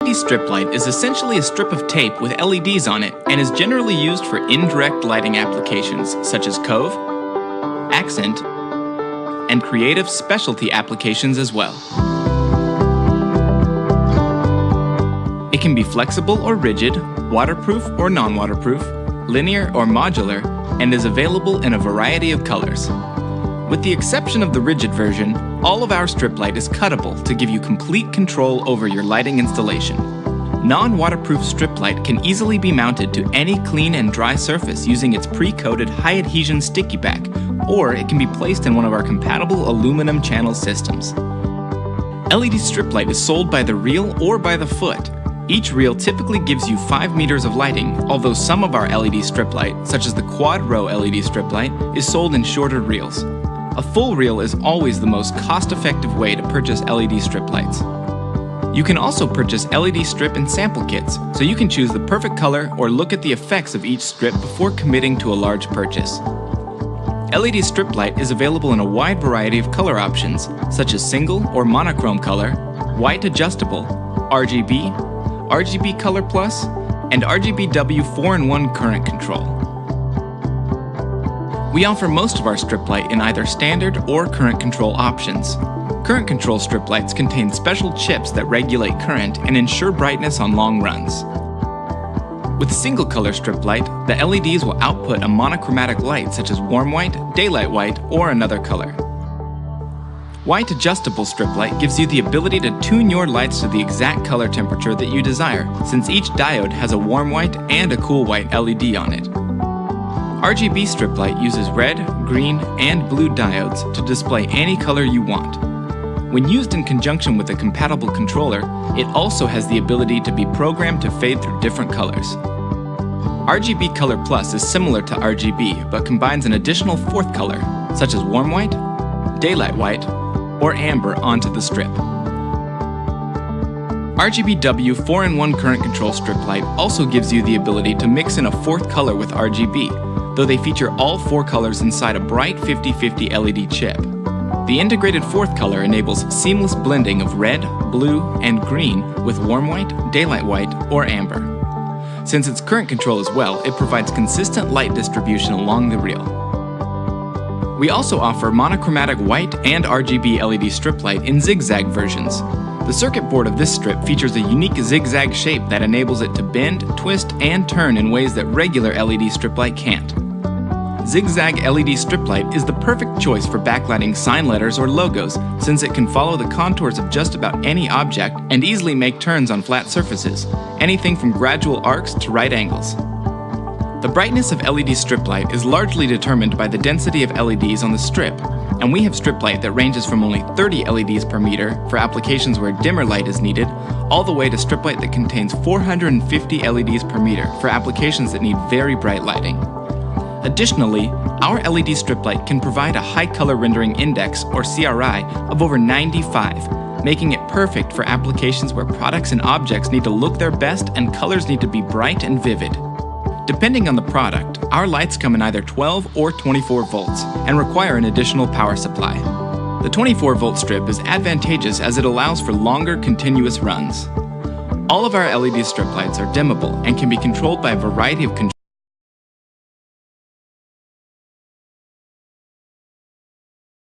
LED strip light is essentially a strip of tape with LEDs on it and is generally used for indirect lighting applications such as cove, accent, and creative specialty applications as well. It can be flexible or rigid, waterproof or non-waterproof, linear or modular, and is available in a variety of colors. With the exception of the rigid version, all of our strip light is cuttable to give you complete control over your lighting installation. Non-waterproof strip light can easily be mounted to any clean and dry surface using its pre-coated high-adhesion sticky back, or it can be placed in one of our compatible aluminum channel systems. LED strip light is sold by the reel or by the foot. Each reel typically gives you 5 meters of lighting, although some of our LED strip light, such as the quad row LED strip light, is sold in shorter reels. A full reel is always the most cost-effective way to purchase LED strip lights. You can also purchase LED strip and sample kits, so you can choose the perfect color or look at the effects of each strip before committing to a large purchase. LED strip light is available in a wide variety of color options, such as single or monochrome color, white adjustable, RGB, RGB Color Plus, and RGBW 4-in-1 current control. We offer most of our strip light in either standard or current control options. Current control strip lights contain special chips that regulate current and ensure brightness on long runs. With single color strip light, the LEDs will output a monochromatic light such as warm white, daylight white, or another color. White adjustable strip light gives you the ability to tune your lights to the exact color temperature that you desire, since each diode has a warm white and a cool white LED on it. RGB strip light uses red, green, and blue diodes to display any color you want. When used in conjunction with a compatible controller, it also has the ability to be programmed to fade through different colors. RGB Color Plus is similar to RGB, but combines an additional fourth color, such as warm white, daylight white, or amber onto the strip. RGBW 4-in-1 current control strip light also gives you the ability to mix in a fourth color with RGB, though they feature all 4 colors inside a bright 50/50 LED chip. The integrated fourth color enables seamless blending of red, blue, and green with warm white, daylight white, or amber. Since it's current control as well, it provides consistent light distribution along the reel. We also offer monochromatic white and RGB LED strip light in zigzag versions. The circuit board of this strip features a unique zigzag shape that enables it to bend, twist, and turn in ways that regular LED strip light can't. Zigzag LED strip light is the perfect choice for backlighting sign letters or logos, since it can follow the contours of just about any object and easily make turns on flat surfaces, anything from gradual arcs to right angles. The brightness of LED strip light is largely determined by the density of LEDs on the strip, and we have strip light that ranges from only 30 LEDs per meter for applications where dimmer light is needed, all the way to strip light that contains 450 LEDs per meter for applications that need very bright lighting. Additionally, our LED strip light can provide a high color rendering index, or CRI, of over 95, making it perfect for applications where products and objects need to look their best and colors need to be bright and vivid. Depending on the product, our lights come in either 12 or 24 volts and require an additional power supply. The 24-volt strip is advantageous as it allows for longer continuous runs. All of our LED strip lights are dimmable and can be controlled by a variety of controls.